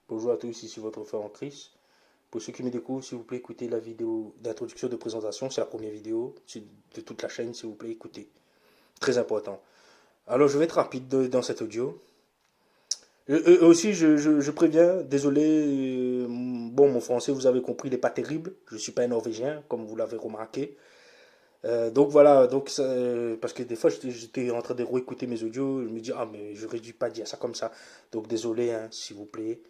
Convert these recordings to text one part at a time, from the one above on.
Bonjour à tous, ici votre frère en Christ. Pour ceux qui me découvrent, s'il vous plaît, écoutez la vidéo d'introduction de présentation. C'est la première vidéo de toute la chaîne, s'il vous plaît, écoutez. Très important. Alors, je vais être rapide dans cet audio. Aussi, je préviens, désolé, bon, mon français, vous avez compris, il n'est pas terrible. Je ne suis pas un Norvégien, comme vous l'avez remarqué. Donc voilà, parce que des fois j'étais en train de réécouter mes audios, je me dis, ah mais j'aurais dû pas dire ça comme ça. Donc désolé, hein, s'il vous plaît.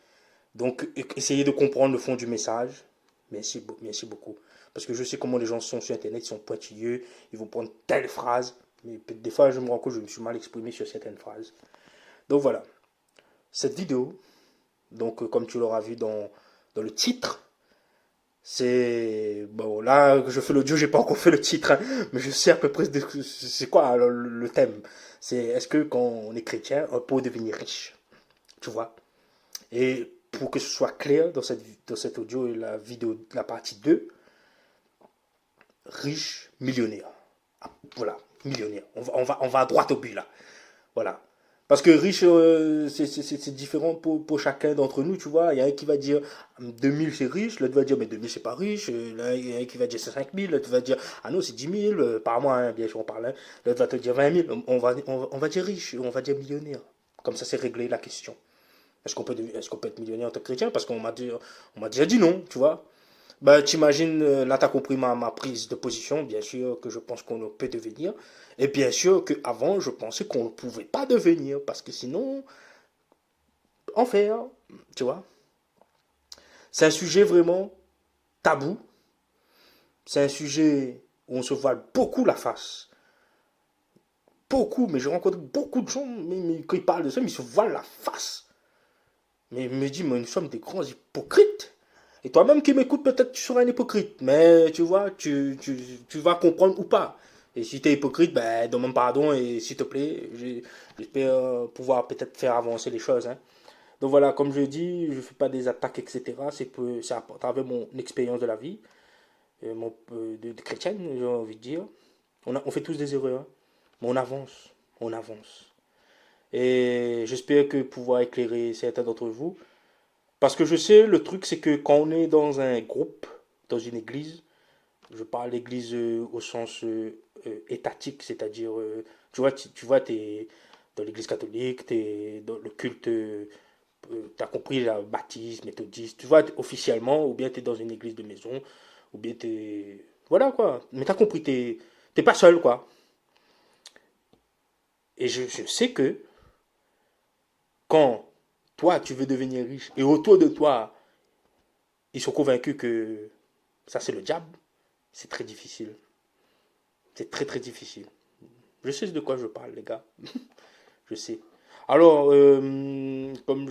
Donc, essayez de comprendre le fond du message. Merci, merci beaucoup. Parce que je sais comment les gens sont sur Internet, ils sont pointilleux, ils vont prendre telle phrase. Mais des fois, je me rends compte que je me suis mal exprimé sur certaines phrases. Donc voilà, cette vidéo, donc comme tu l'auras vu dans le titre, c'est... Bon, là, que je fais l'audio, j'ai pas encore fait le titre, hein, mais je sais à peu près c'est quoi alors, le thème. C'est est-ce que quand on est chrétien, on peut devenir riche? Tu vois? Et pour que ce soit clair dans cette audio et la vidéo, la partie 2, riche, millionnaire. Ah, voilà, millionnaire. On va à droite au but là. Voilà. Parce que riche, c'est différent pour chacun d'entre nous, tu vois. Il y a un qui va dire 2000 c'est riche, l'autre va dire mais 2000 c'est pas riche. Là, il y a un qui va dire c'est 5000, l'autre va dire ah non c'est 10 000, par mois, hein, bien sûr on parle. Hein. L'autre va te dire 20 000, on va dire riche, on va dire millionnaire. Comme ça c'est réglé la question. Est-ce qu'on peut être millionnaire en tant que chrétien? Parce on m'a déjà dit non, tu vois. Bah, t'imagines, là, t'as compris ma prise de position. Bien sûr que je pense qu'on peut devenir. Et bien sûr qu'avant, je pensais qu'on ne pouvait pas devenir. Parce que sinon, enfer, tu vois. C'est un sujet vraiment tabou. C'est un sujet où on se voile beaucoup la face. Beaucoup, mais je rencontre beaucoup de gens, mais quand ils parlent de ça, ils se voilent la face. Mais ils me disent, mais nous sommes des grands hypocrites. Et toi-même qui m'écoutes, peut-être tu seras un hypocrite. Mais tu vois, tu vas comprendre ou pas. Et si tu es hypocrite, ben, demande pardon et s'il te plaît, j'espère pouvoir peut-être faire avancer les choses. Hein. Donc voilà, comme je dis, je ne fais pas des attaques, etc. C'est à travers mon expérience de la vie, de chrétienne, j'ai envie de dire. On fait tous des erreurs, hein, mais on avance, on avance. Et j'espère que pouvoir éclairer certains d'entre vous. Parce que je sais, le truc, c'est que quand on est dans un groupe, dans une église, je parle d'église au sens étatique, c'est-à-dire, tu vois, t'es dans l'église catholique, t'es dans le culte, t'as compris, la baptiste, méthodiste, tu vois, officiellement, ou bien t'es dans une église de maison, ou bien t'es... Voilà, quoi. Mais t'as compris, t'es pas seul, quoi. Et je sais que quand toi, tu veux devenir riche, et autour de toi, ils sont convaincus que ça, c'est le diable, c'est très difficile. C'est très, très difficile. Je sais de quoi je parle, les gars. Je sais. Alors, comme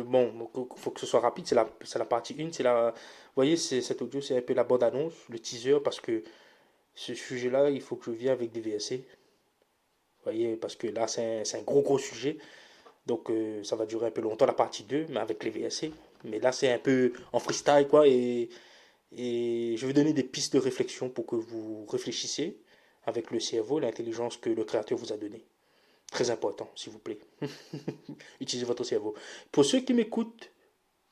bon, il faut que ce soit rapide, c'est la partie 1. Vous voyez, cet audio, c'est un peu la bande-annonce, le teaser, parce que ce sujet-là, il faut que je vienne avec des VSC. Vous voyez, parce que là, c'est un gros, gros sujet. Donc, ça va durer un peu longtemps, la partie 2, mais avec les VSC. Mais là, c'est un peu en freestyle, quoi. Et je vais donner des pistes de réflexion pour que vous réfléchissiez avec le cerveau, l'intelligence que le créateur vous a donnée. Très important, s'il vous plaît. Utilisez votre cerveau. Pour ceux qui m'écoutent,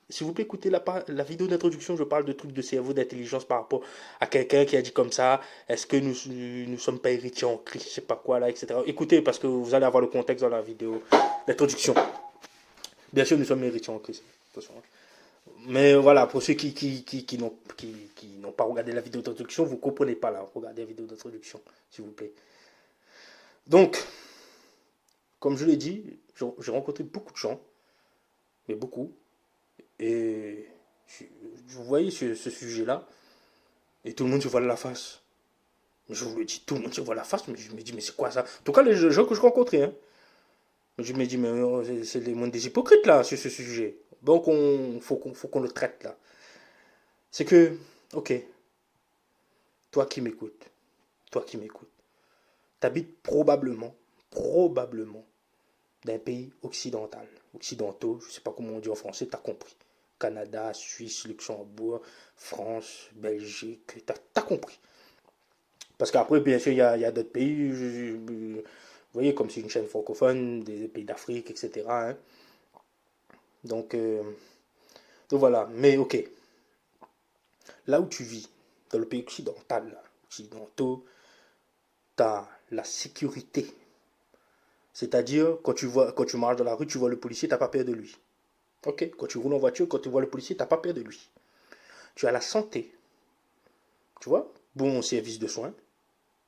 s'il vous plaît, écoutez la vidéo d'introduction. Je parle de trucs de cerveau, d'intelligence par rapport à quelqu'un qui a dit comme ça. Est-ce que nous sommes pas héritiers en Christ, je sais pas quoi là, etc. Écoutez, parce que vous allez avoir le contexte dans la vidéo d'introduction. Bien sûr, nous sommes héritiers en Christ. Attention. Mais voilà, pour ceux qui n'ont pas regardé la vidéo d'introduction, vous ne comprenez pas là. Regardez la vidéo d'introduction, s'il vous plaît. Donc, comme je l'ai dit, j'ai rencontré beaucoup de gens, mais beaucoup. Et vous voyez ce sujet-là, et tout le monde se voit la face. Je vous le dis, tout le monde se voit la face, mais je me dis, mais c'est quoi ça? En tout cas, les gens que je rencontrais, hein. Je me dis, mais c'est les mondes des hypocrites là, sur ce sujet. Donc, faut qu'on le traite là. C'est que, ok, toi qui m'écoutes, toi qui m'écoutes, t'habites probablement, d'un pays occidental. Occidentaux, je ne sais pas comment on dit en français, t'as compris. Canada, Suisse, Luxembourg, France, Belgique, t'as compris. Parce qu'après, bien sûr, il y a d'autres pays, vous voyez, comme c'est une chaîne francophone, des pays d'Afrique, etc. Hein. Donc, Donc voilà, mais ok. Là où tu vis, dans le pays occidental, là, occidentaux, tu as la sécurité. C'est-à-dire, quand tu marches dans la rue, tu vois le policier, tu n'as pas peur de lui. Ok. Quand tu roules en voiture, quand tu vois le policier, tu n'as pas peur de lui. Tu as la santé. Tu vois? Bon service de soins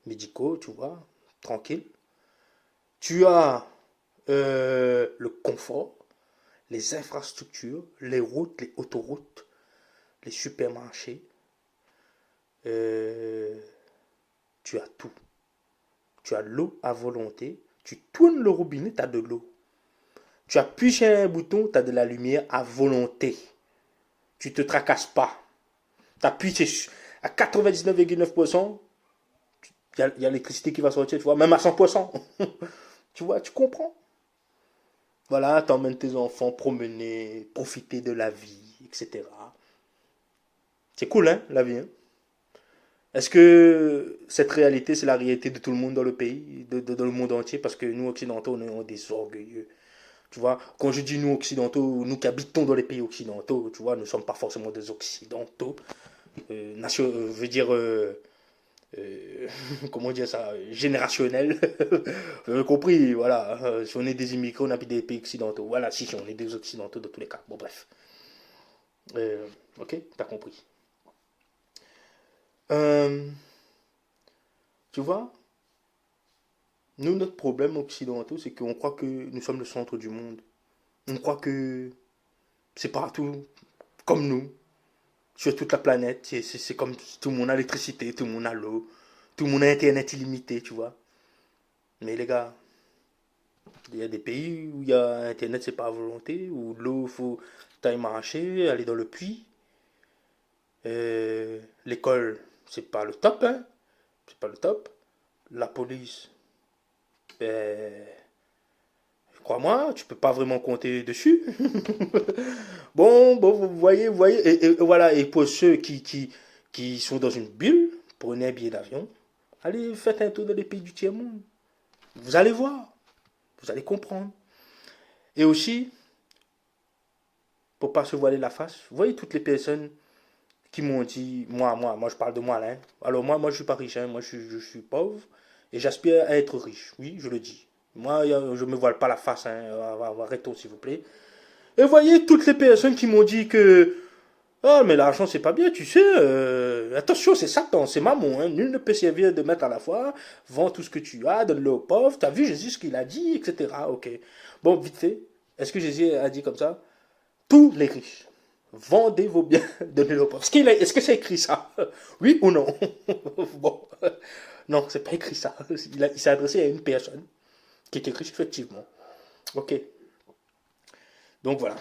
médicaux, tu vois, tranquille. Tu as le confort, les infrastructures, les routes, les autoroutes, les supermarchés. Euh, Tu as tout. Tu as l'eau à volonté. Tu tournes le robinet, tu as de l'eau. Tu appuies sur un bouton, tu as de la lumière à volonté. Tu ne te tracasses pas. Tu appuies à 99,9%, il y a l'électricité qui va sortir, tu vois, même à 100%. Tu vois, tu comprends. Voilà, t'emmènes tes enfants promener, profiter de la vie, etc. C'est cool, hein, la vie. Hein. Est-ce que cette réalité, c'est la réalité de tout le monde dans le pays, dans le monde entier? Parce que nous, occidentaux, on est des orgueilleux. Tu vois, quand je dis nous, occidentaux, nous qui habitons dans les pays occidentaux, tu vois, nous ne sommes pas forcément des occidentaux. Je veux dire, euh, comment dire ça, générationnel. Vous avez compris, voilà. Si on est des immigrés, on habite des pays occidentaux. Voilà, si on est des occidentaux dans tous les cas. Bon, bref. Ok, t'as compris. Euh, Tu vois, nous, notre problème occidentaux, c'est qu'on croit que nous sommes le centre du monde. On croit que c'est partout comme nous, sur toute la planète. C'est comme tout le monde a l'électricité, tout le monde a l'eau, tout le monde a Internet illimité, tu vois. Mais les gars, il y a des pays où il y a Internet, c'est pas à volonté, où l'eau, il faut tailler marcher, aller dans le puits. L'école, c'est pas le top, hein. C'est pas le top. La police, ben, crois-moi, tu peux pas vraiment compter dessus. Bon, vous voyez, et voilà, et pour ceux qui sont dans une bulle, prenez un billet d'avion, allez, faites un tour dans les pays du tiers-monde. Vous allez voir, vous allez comprendre. Et aussi, pour pas se voiler la face, vous voyez toutes les personnes qui m'ont dit, moi, je parle de moi là. Hein. Alors moi, je suis pas riche, hein, moi, je suis pauvre et j'aspire à être riche. Oui, je le dis. Moi, je me voile pas la face, hein. Arrêtons s'il vous plaît. Et vous voyez toutes les personnes qui m'ont dit que ah, mais l'argent, c'est pas bien, tu sais. Attention, c'est Satan, c'est mammon. Hein. Nul ne peut servir de maître à la fois. Vends tout ce que tu as, donne-le aux pauvres. T'as vu Jésus ce qu'il a dit, etc. Ok. Bon, vite fait. Est-ce que Jésus a dit comme ça? Tous les riches, vendez vos biens, donnez-les aux pauvres. Est-ce que c'est écrit ça? Oui ou non? Bon. Non, c'est pas écrit ça. Il s'est adressé à une personne qui était riche, effectivement. Ok. Donc voilà.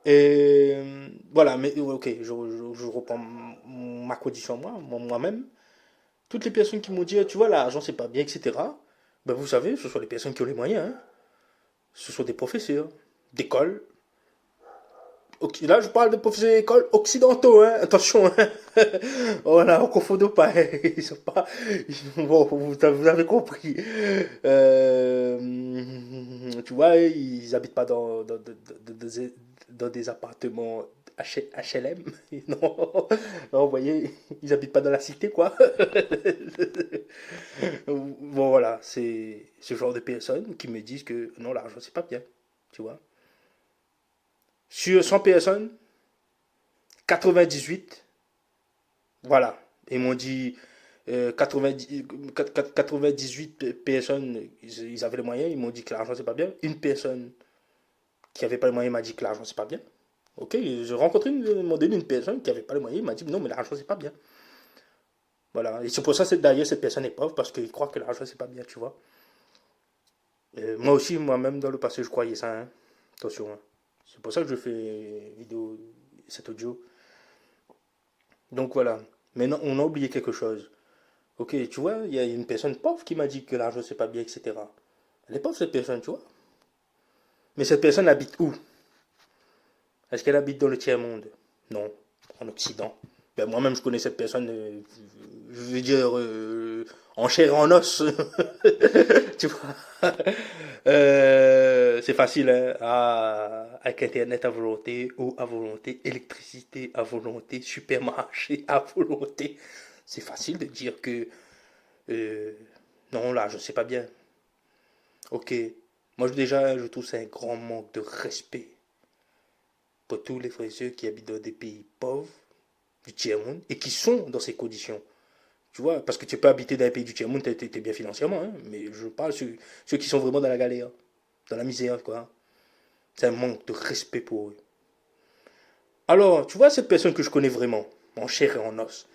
Et voilà, mais ok, je reprends ma condition moi-même. Toutes les personnes qui m'ont dit, tu vois, l'argent c'est pas bien, etc. Ben vous savez, ce sont les personnes qui ont les moyens. Hein. Ce sont des professeurs d'école. Là, je parle de professeurs d'école occidentaux, hein. Attention, hein. Voilà, on confond pas. Hein. Ils sont pas. Bon, vous avez compris. Tu vois, ils habitent pas dans des appartements HLM. Non, non, vous voyez, ils habitent pas dans la cité, quoi. Bon, voilà, c'est ce genre de personnes qui me disent que non, l'argent, c'est pas bien. Tu vois. Sur 100 personnes, 98, voilà. Ils m'ont dit 90 98 personnes, ils avaient les moyens, ils m'ont dit que l'argent c'est pas bien. Une personne qui avait pas les moyens m'a dit que l'argent c'est pas bien. Ok, j'ai rencontré une personne qui avait pas les moyens, il m'a dit non, mais l'argent c'est pas bien. Voilà, et c'est pour ça que d'ailleurs cette personne est pauvre parce qu'il croit que l'argent c'est pas bien, tu vois. Moi aussi, moi-même dans le passé, je croyais ça. Hein. Attention. Hein. C'est pour ça que je fais vidéo, cet audio. Donc voilà. Maintenant, on a oublié quelque chose. Ok, tu vois, il y a une personne pauvre qui m'a dit que l'argent c'est pas bien, etc. Elle est pauvre cette personne, tu vois. Mais cette personne habite où? Est-ce qu'elle habite dans le tiers-monde? Non, en Occident. Ben, moi-même, je connais cette personne, je veux dire, en chair et en os. Tu vois? C'est facile, hein, avec Internet à volonté, eau à volonté, électricité à volonté, supermarché à volonté. C'est facile de dire que euh, non, là, je sais pas bien. Ok. Moi, déjà, je trouve que c'est un grand manque de respect pour tous les frères et sœurs qui habitent dans des pays pauvres du tiers-monde et qui sont dans ces conditions. Tu vois, parce que tu peux habiter dans un pays du tiers-monde, t'es bien financièrement, hein, mais je parle ceux qui sont vraiment dans la galère, dans la misère, quoi. C'est un manque de respect pour eux. Alors, tu vois, cette personne que je connais vraiment, en chair et en os,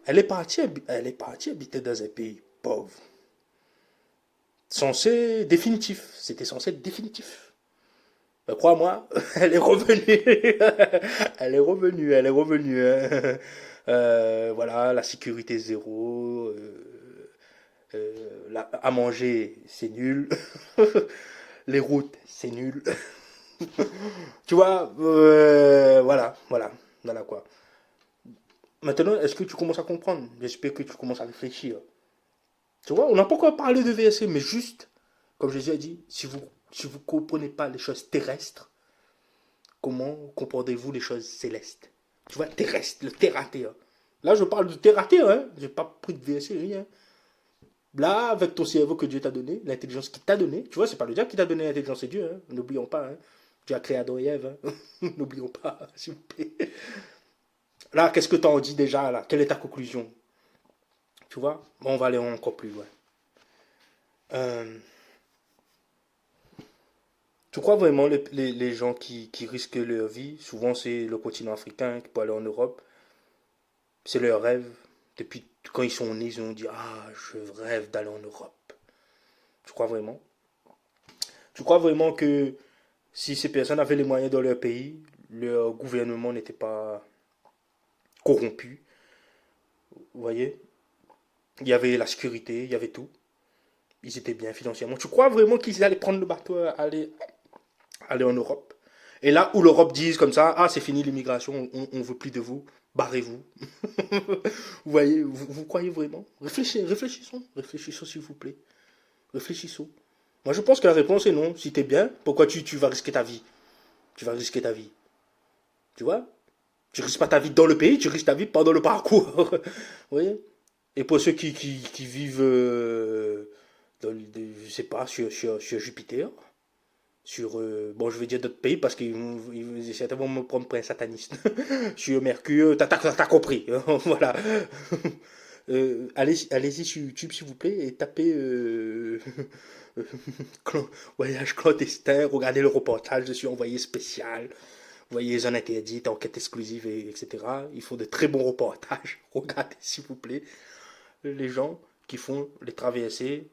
elle est partie habiter dans un pays pauvre. Censé définitif. C'était censé être définitif. Ben, crois-moi, elle est revenue. Elle est revenue, elle est revenue, hein. Voilà, la sécurité zéro. À manger, c'est nul. Les routes, c'est nul. Tu vois, voilà quoi. Maintenant, est-ce que tu commences à comprendre? J'espère que tu commences à réfléchir. Tu vois, on n'a pas encore parlé de VSC, mais juste, comme je l'ai dit, si vous ne comprenez pas les choses terrestres, comment comprenez-vous les choses célestes? Tu vois, terrestre, le terre à terre. Là, je parle du terre à terre, hein. J'ai pas pris de VSC, rien. Là, avec ton cerveau que Dieu t'a donné, l'intelligence qu'il t'a donné, tu vois, c'est pas le diable qui t'a donné l'intelligence, c'est Dieu, hein. N'oublions pas, hein. Dieu a créé Adam et Ève, hein. N'oublions pas, s'il vous plaît. Là, qu'est-ce que t'en dis déjà, là? Quelle est ta conclusion? Tu vois? Bon, on va aller encore plus loin. Euh, tu crois vraiment les gens qui risquent leur vie, souvent c'est le continent africain qui peut aller en Europe, c'est leur rêve. Depuis quand ils sont nés, ils ont dit ah, je rêve d'aller en Europe. Tu crois vraiment? Tu crois vraiment que si ces personnes avaient les moyens dans leur pays, leur gouvernement n'était pas corrompu? Vous voyez? Il y avait la sécurité, il y avait tout. Ils étaient bien financièrement. Tu crois vraiment qu'ils allaient prendre le bateau, aller en Europe? Et là où l'Europe dise comme ça, ah c'est fini l'immigration, on ne veut plus de vous, barrez-vous. Vous voyez, vous croyez vraiment? Réfléchissons s'il vous plaît. Réfléchissons. Moi je pense que la réponse est non. Si t'es bien, pourquoi tu vas risquer ta vie? Tu vas risquer ta vie. Tu vois? Tu risques pas ta vie dans le pays, tu risques ta vie pendant le parcours. Vous voyez? Et pour ceux qui vivent, je sais pas, sur Jupiter, bon, je vais dire d'autres pays parce qu'ils essaient de me prendre pour un sataniste. Sur Mercure, t'as compris. Voilà. Allez-y sur YouTube, s'il vous plaît, et tapez voyage clandestin, regardez le reportage, je suis envoyé spécial. Voyez Zone interdite, enquête exclusive, etc. Ils font de très bons reportages. Regardez, s'il vous plaît, les gens qui font les traversées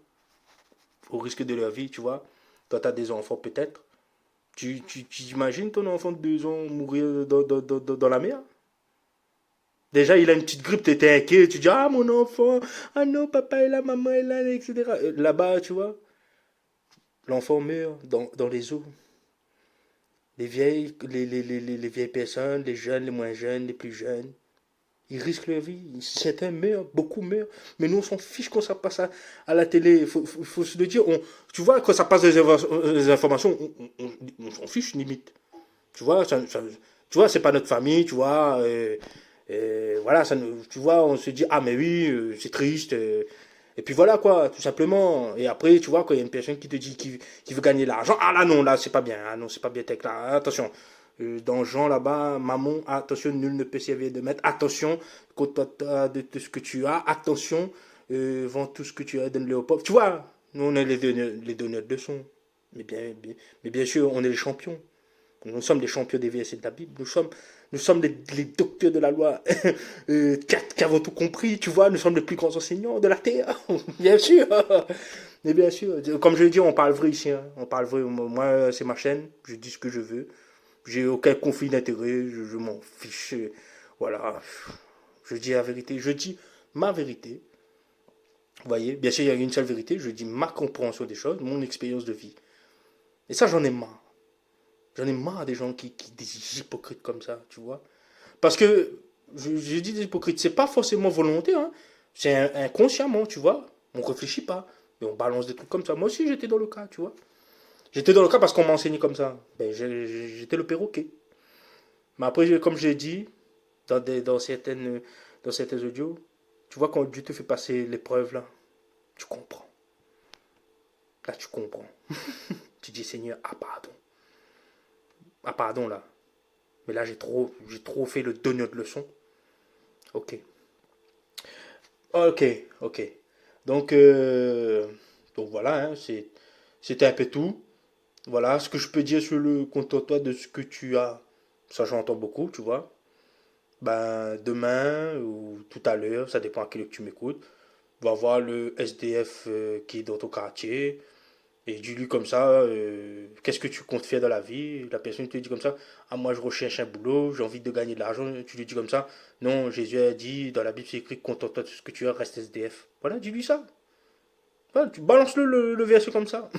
au risque de leur vie, tu vois. Toi, tu as des enfants peut-être. Tu imagines ton enfant de 2 ans mourir dans la mer? Déjà, il a une petite grippe, t'es inquiet, tu dis, ah, mon enfant, ah non, papa est là, maman est là, etc. Là-bas, tu vois, l'enfant meurt dans les eaux. Les vieilles personnes, les jeunes, les moins jeunes, les plus jeunes, ils risquent leur vie. Certains meurent, beaucoup meurent. Mais nous, on s'en fiche quand ça passe à la télé. Il faut se le dire. Tu vois, quand ça passe des informations, on s'en fiche limite. Tu vois, tu vois, c'est pas notre famille, tu vois. Voilà, tu vois, on se dit, ah, mais oui, c'est triste. Et puis voilà, quoi, tout simplement. Et après, tu vois, quand il y a une personne qui te dit qu'il veut gagner de l'argent, ah là, non, là, c'est pas bien. Ah non, c'est pas bien, tech, là. Attention. Dans Jean là-bas, maman, attention, nul ne peut servir de maître. Attention, quand toi, de ce que tu as, attention, vends tout ce que tu as, donne-le aux pauvres. Tu vois, nous, on est les donneurs de leçons. Mais bien sûr, on est les champions. Nous sommes les champions des versets de la Bible. Nous sommes les docteurs de la loi qui avons tout compris. Tu vois, nous sommes les plus grands enseignants de la terre. Bien sûr. Mais bien sûr. Comme je l'ai dit, on parle vrai ici, hein. On parle vrai. Moi, c'est ma chaîne. Je dis ce que je veux. J'ai aucun conflit d'intérêt. Je m'en fiche. Voilà. Je dis la vérité. Je dis ma vérité. Vous voyez, bien sûr, il y a une seule vérité. Je dis ma compréhension des choses, mon expérience de vie. Et ça, j'en ai marre. J'en ai marre des gens des hypocrites comme ça, tu vois. Parce que je dis des hypocrites, c'est pas forcément volontaire, hein. C'est inconsciemment, tu vois. On réfléchit pas. Mais on balance des trucs comme ça. Moi aussi, j'étais dans le cas, tu vois. J'étais dans le cas parce qu'on m'a enseigné comme ça. Ben, j'étais le perroquet. Mais après, comme j'ai dit, dans certains audios, tu vois, quand Dieu te fait passer l'épreuve, là, tu comprends. Là, tu comprends. Tu dis, Seigneur, ah pardon. Ah pardon, là. Mais là, j'ai trop fait le donneur de leçons. Ok. Ok, ok. Donc, euh, donc voilà, hein, c'était un peu tout. Voilà ce que je peux dire sur le compte toi de ce que tu as. Ça, j'entends beaucoup, tu vois. Ben, demain ou tout à l'heure, ça dépend à quelle heure que tu m'écoutes, va voir le SDF qui est dans ton quartier et dis-lui comme ça, qu'est-ce que tu comptes faire dans la vie? La personne te dit comme ça, ah moi je recherche un boulot, j'ai envie de gagner de l'argent. Tu lui dis comme ça, non, Jésus a dit, dans la Bible c'est écrit, contente-toi de ce que tu as, reste SDF. Voilà, dis-lui ça. Voilà, tu balances le verset comme ça.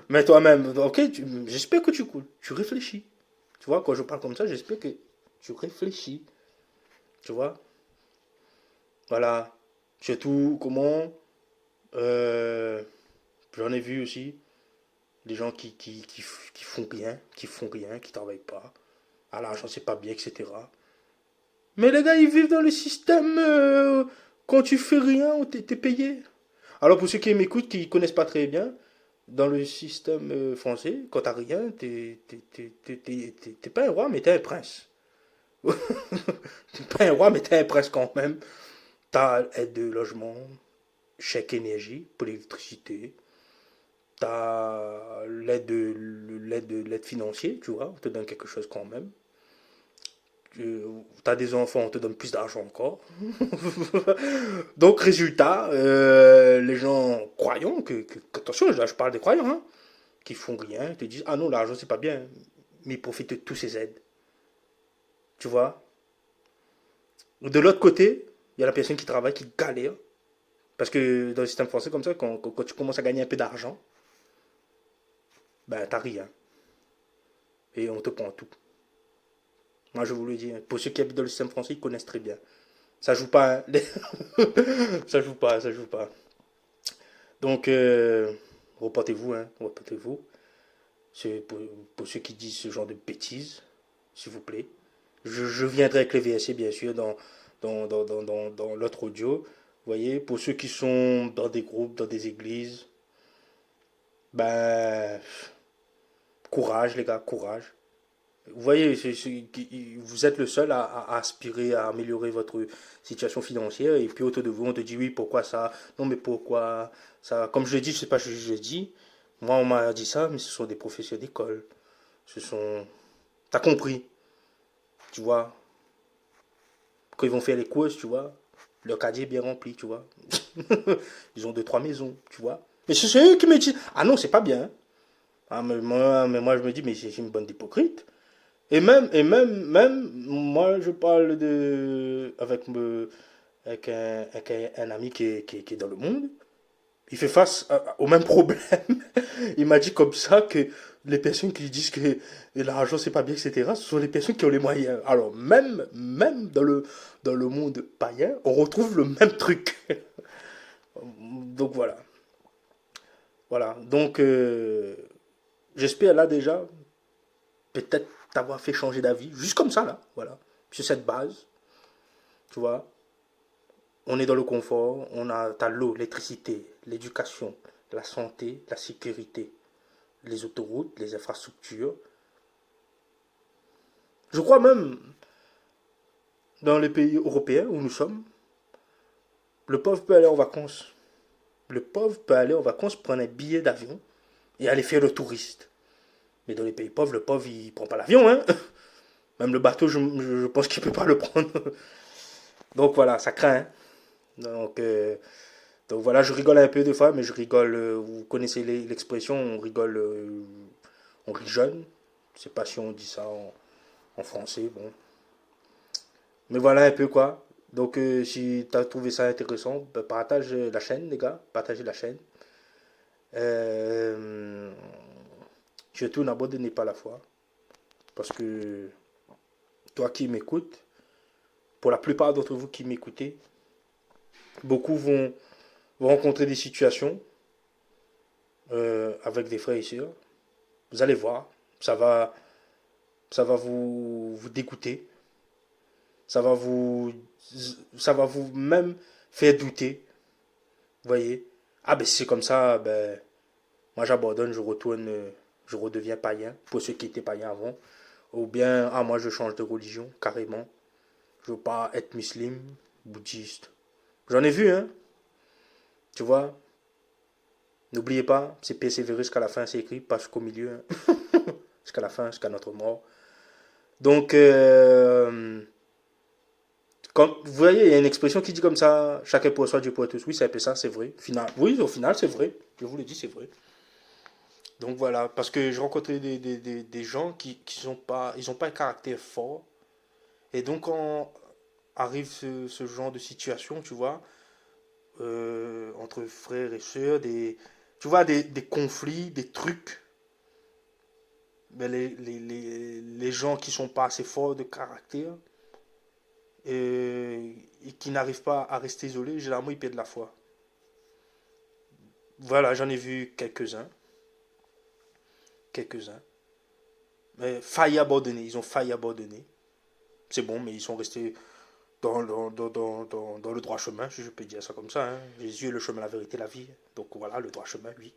Mais toi-même, ok, j'espère que tu réfléchis. Tu vois, quand je parle comme ça, j'espère que tu réfléchis. Tu vois, voilà. Surtout, comment euh, j'en ai vu aussi des gens qui font rien, qui travaillent pas. À l'argent, c'est pas bien, etc. Mais les gars, ils vivent dans le système. Quand tu fais rien, t'es payé. Alors, pour ceux qui m'écoutent, qui connaissent pas très bien, dans le système français, quand t'as rien, t'es pas un roi, mais t'es un prince. T'es pas un roi, mais t'es un prince quand même. T'as aide de logement, chèque énergie pour l'électricité. T'as l'aide financière, tu vois, on te donne quelque chose quand même. T'as des enfants, on te donne plus d'argent encore. Donc, résultat, les gens croyants, attention, là, je parle des croyants, hein, qui font rien, ils te disent, ah non, l'argent c'est pas bien, mais ils profitent de tous ces aides. Tu vois. De l'autre côté, il y a la personne qui travaille, qui galère. Parce que dans le système français, comme ça, quand tu commences à gagner un peu d'argent, ben t'as rien. Et on te prend tout. Moi, je vous le dis, hein, pour ceux qui habitent dans le système français, ils connaissent très bien. Ça joue pas, hein. Ça joue pas, ça joue pas. Donc, reportez-vous, hein, reportez-vous. C'est pour ceux qui disent ce genre de bêtises, s'il vous plaît. Je viendrai avec les VSC, bien sûr, dans l'autre audio. Vous voyez, pour ceux qui sont dans des groupes, dans des églises, ben, courage, les gars, courage. Vous voyez, vous êtes le seul à aspirer à améliorer votre situation financière. Et puis autour de vous, on te dit oui, pourquoi ça? Non, mais pourquoi ça? Comme je l'ai dit, je sais pas si je l'ai dit. Moi, on m'a dit ça, mais ce sont des professeurs d'école. Ce sont. T'as compris, tu vois. Quand ils vont faire les courses, tu vois, leur caddie est bien rempli, tu vois. Ils ont deux, trois maisons, tu vois. Mais c'est eux qui me disent, ah non, c'est pas bien. Ah, mais moi, je me dis, mais c'est une bande d'hypocrites. Même, moi, je parle avec un ami qui est dans le monde. Il fait face au même problème. Il m'a dit comme ça que les personnes qui disent que l'argent c'est pas bien, etc., ce sont les personnes qui ont les moyens. Alors, même dans le monde païen, on retrouve le même truc. Donc voilà. Voilà. Donc, j'espère là déjà, peut-être t'avoir fait changer d'avis, juste comme ça là. Voilà. Sur cette base, tu vois. On est dans le confort, t'as l'eau, l'électricité, l'éducation, la santé, la sécurité, les autoroutes, les infrastructures. Je crois même, dans les pays européens où nous sommes, le pauvre peut aller en vacances. Le pauvre peut aller en vacances, prendre un billet d'avion et aller faire le touriste. Mais dans les pays pauvres, le pauvre, il prend pas l'avion, hein. Même le bateau, je pense qu'il peut pas le prendre. Donc voilà, ça craint, hein. Donc, euh, donc voilà, je rigole un peu des fois, mais je rigole. Vous connaissez l'expression, on rigole, on rit jeune. Je sais pas si on dit ça en français, bon. Mais voilà un peu quoi. Donc si tu as trouvé ça intéressant, bah, partage la chaîne, les gars. Partagez la chaîne. Euh, Surtout, n'abandonnez pas la foi. Parce que toi qui m'écoutes, pour la plupart d'entre vous qui m'écoutez, beaucoup vont rencontrer des situations avec des frères et sœurs. Vous allez voir, ça va vous dégoûter, ça va vous, ça va vous même faire douter. Vous voyez? Ah ben si c'est comme ça, ben moi j'abandonne, je retourne, je redeviens païen pour ceux qui étaient païens avant. Ou bien, ah moi je change de religion carrément. Je veux pas être musulman, bouddhiste. J'en ai vu, hein. Tu vois? N'oubliez pas, c'est persévérer jusqu'à la fin, c'est écrit, pas jusqu'au milieu, hein. Jusqu'à la fin, jusqu'à notre mort. Donc, quand, vous voyez, il y a une expression qui dit comme ça, chacun pour soi, Dieu pour tous. Oui, c'est un peu ça, c'est vrai. Final, oui, au final, c'est vrai. Je vous le dis, c'est vrai. Donc voilà, parce que j'ai rencontré des gens qui sont pas, ils ont pas un caractère fort. Et donc quand arrive ce genre de situation, tu vois, entre frères et sœurs, tu vois, des conflits, des trucs, mais les gens qui sont pas assez forts de caractère et qui n'arrivent pas à rester isolés, généralement ils perdent la foi. Voilà, j'en ai vu quelques-uns, quelques-uns. Mais failli abandonner, ils ont failli abandonner. C'est bon, mais ils sont restés dans le droit chemin, si je peux dire ça comme ça. Hein. Jésus est le chemin, la vérité, la vie. Donc voilà, le droit chemin, oui.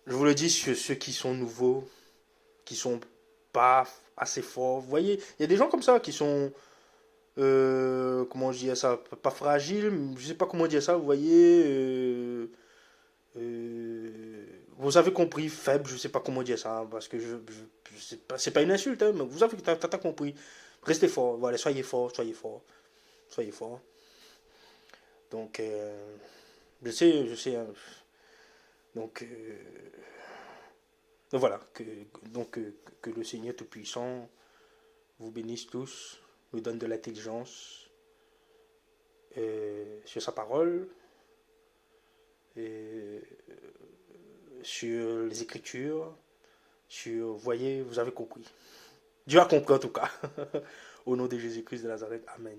Je vous le dis, ceux qui sont nouveaux, qui sont pas assez forts. Vous voyez, il y a des gens comme ça qui sont, comment je dis ça, pas fragiles, je sais pas comment dire ça, vous voyez, vous avez compris, faible, je sais pas comment dire ça, hein, parce que c'est pas une insulte, hein, mais vous avez t'as compris. Restez fort, voilà, soyez fort, soyez fort, soyez fort. Donc, je sais, hein, donc, donc voilà, donc, que le Seigneur Tout-Puissant vous bénisse tous, vous donne de l'intelligence sur sa parole, et sur les Écritures, sur, voyez, vous avez compris. Dieu a compris en tout cas. Au nom de Jésus-Christ de Nazareth, Amen.